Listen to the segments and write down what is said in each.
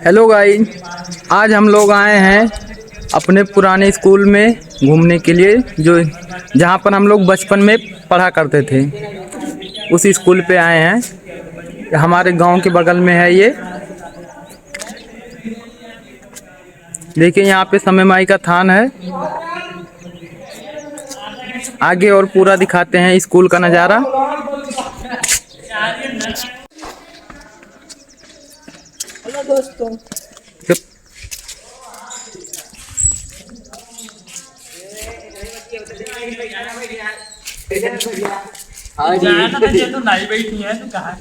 Hello guys, आज हम लोग आए हैं अपने पुराने स्कूल में घूमने के लिए, जो जहाँ पर हम लोग बचपन में पढ़ा करते थे। उस स्कूल पे आए हैं। हमारे गांव के बगल में है ये। देखिए यहाँ पे समय माई का थान है। आगे और पूरा दिखाते हैं स्कूल का नज़ारा। हेलो दोस्तों, तो नहीं बैठी है तो कहाँ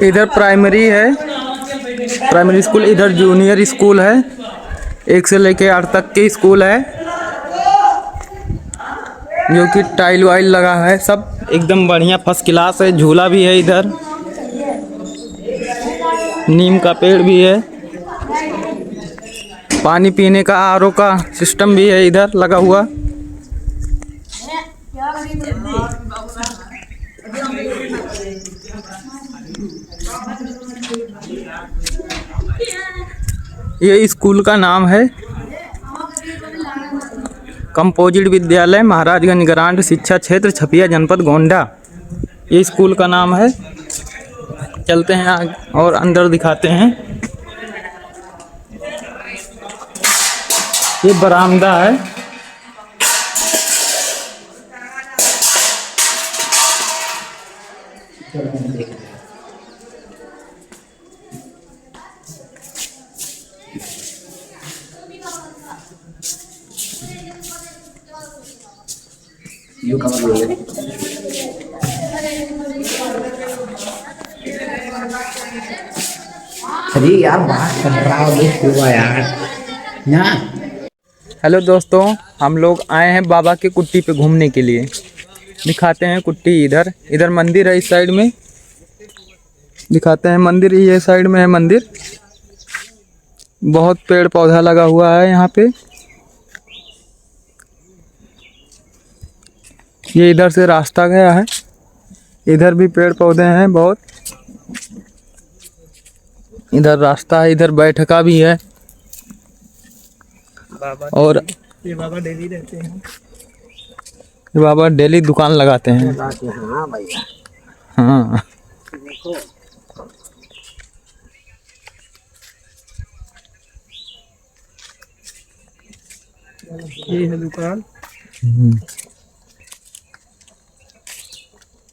इधर प्राइमरी है, प्राइमरी स्कूल। इधर जूनियर स्कूल है, 1 से लेके 8 तक के स्कूल है, जो कि टाइल वाइल लगा है। सब एकदम बढ़िया फर्स्ट क्लास है। झूला भी है इधर, नीम का पेड़ भी है, पानी पीने का आरओ का सिस्टम भी है इधर लगा हुआ। ये स्कूल का नाम है कंपोजिट विद्यालय महाराजगंज ग्रांट शिक्षा क्षेत्र छपिया जनपद गोंडा। ये स्कूल का नाम है। चलते हैं आगे और अंदर दिखाते हैं। ये बरामदा है। अरे यार बात कर रहा हुआ यार ना। हेलो दोस्तों, हम लोग आए हैं बाबा के कुट्टी पे घूमने के लिए। दिखाते हैं कुट्टी। इधर मंदिर है, इस साइड में दिखाते हैं मंदिर। ये साइड में है मंदिर। बहुत पेड़ पौधा लगा हुआ है यहाँ पे। ये इधर से रास्ता गया है। इधर भी पेड़ पौधे हैं बहुत। इधर रास्ता है, इधर बैठका भी है। और ये बाबा डेली रहते हैं। ये बाबा डेली दुकान लगाते हैं। हाँ भैया, हाँ, देखो ये है दुकान,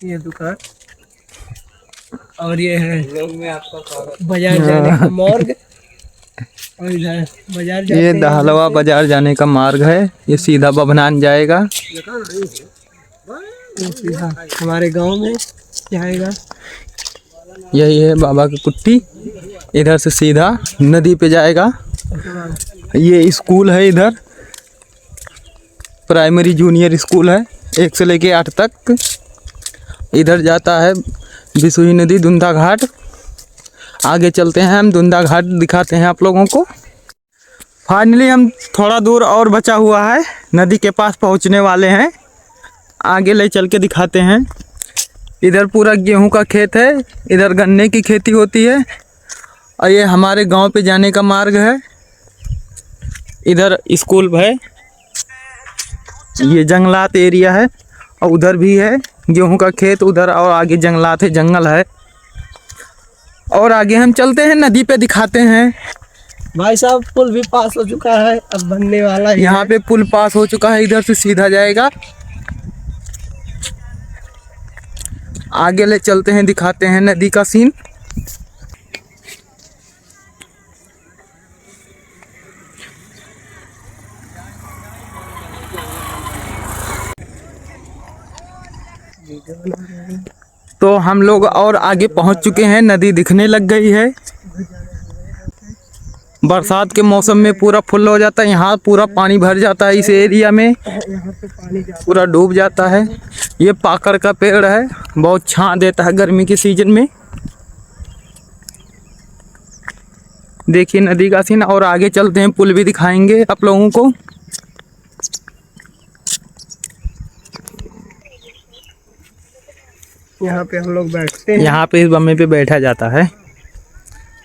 ये दुकान, और ये है बाजार जाने का मार्ग। और इधर बाजार जाते ये हैं। दहलवा बाजार जाने का मार्ग है। ये सीधा बभनान जाएगा। ये सीधा हमारे गांव में जाएगा। यही है बाबा की कुट्टी। इधर से सीधा नदी पे जाएगा। ये स्कूल है इधर, प्राइमरी जूनियर स्कूल है, 1 से लेके 8 तक। इधर जाता है बिसुई नदी, दुंदा घाट। आगे चलते हैं हम, दुंदा घाट दिखाते हैं आप लोगों को। फाइनली हम थोड़ा दूर और बचा हुआ है, नदी के पास पहुंचने वाले हैं। आगे ले चल के दिखाते हैं। इधर पूरा गेहूं का खेत है, इधर गन्ने की खेती होती है। और ये हमारे गांव पे जाने का मार्ग है। इधर स्कूल है, ये जंगलात एरिया है। और उधर भी है गेहूं का खेत उधर, और आगे जंगलात है, जंगल है। और आगे हम चलते हैं, नदी पे दिखाते हैं। भाई साहब, पुल भी पास हो चुका है, अब बनने वाला है। यहाँ पे पुल पास हो चुका है, इधर से सीधा जाएगा। आगे ले चलते हैं, दिखाते हैं नदी का सीन। तो हम लोग और आगे पहुंच चुके हैं, नदी दिखने लग गई है। बरसात के मौसम में पूरा फुल हो जाता है, यहाँ पूरा पानी भर जाता है। इस एरिया में यहाँ पे पानी पूरा डूब जाता है। ये पाकड़ का पेड़ है, बहुत छां देता है गर्मी के सीजन में। देखिए नदी का सीन। और आगे चलते हैं, पुल भी दिखाएंगे आप लोगों को। यहाँ पे हम लोग बैठते हैं। यहाँ पे इस बम्मे पे बैठा जाता है।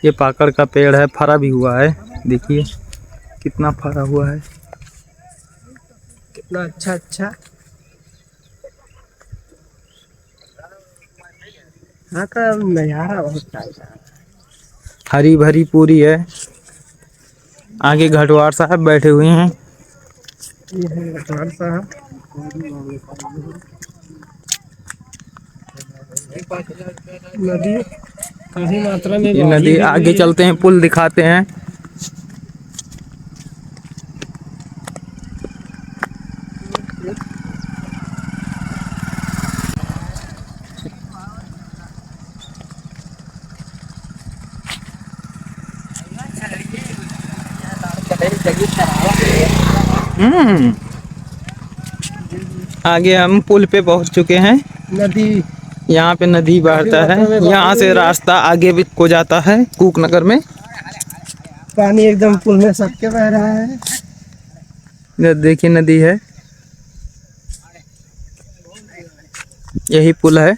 ये पाकड़ का पेड़ है, फरा भी हुआ है। देखिए कितना फरा हुआ है। कितना अच्छा। यहाँ का नज़ारा बहुत अच्छा है। हरी भरी पूरी है। आगे घटवार साहब बैठे हुए हैं। ये है घटवार साहब। नदी काफी मात्रा में ये बही नदी, हुई आगे है। चलते हैं, पुल दिखाते हैं। आगे हम पुल पे पहुंच चुके हैं। नदी यहाँ पे नदी बहता है। यहाँ से रास्ता आगे भी को जाता है कूकनगर में। पानी एकदम पुल में सबके बह रहा है। इधर देखिए नदी है, यही पुल है।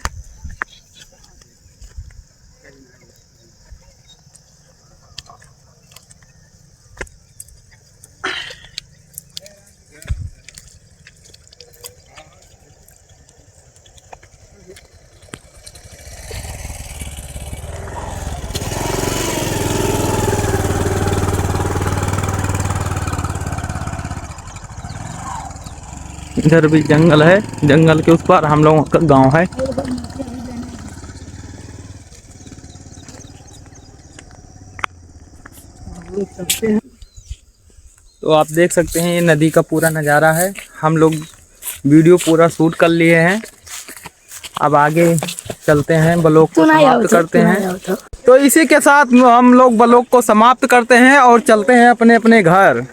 इधर भी जंगल है, जंगल के उस पार हम लोगों का गांव है। तो आप देख सकते हैं ये नदी का पूरा नज़ारा है। हम लोग वीडियो पूरा शूट कर लिए हैं। अब आगे चलते हैं, ब्लॉग को समाप्त करते हैं। तो इसी के साथ हम लोग ब्लॉग को समाप्त करते हैं और चलते हैं अपने अपने घर।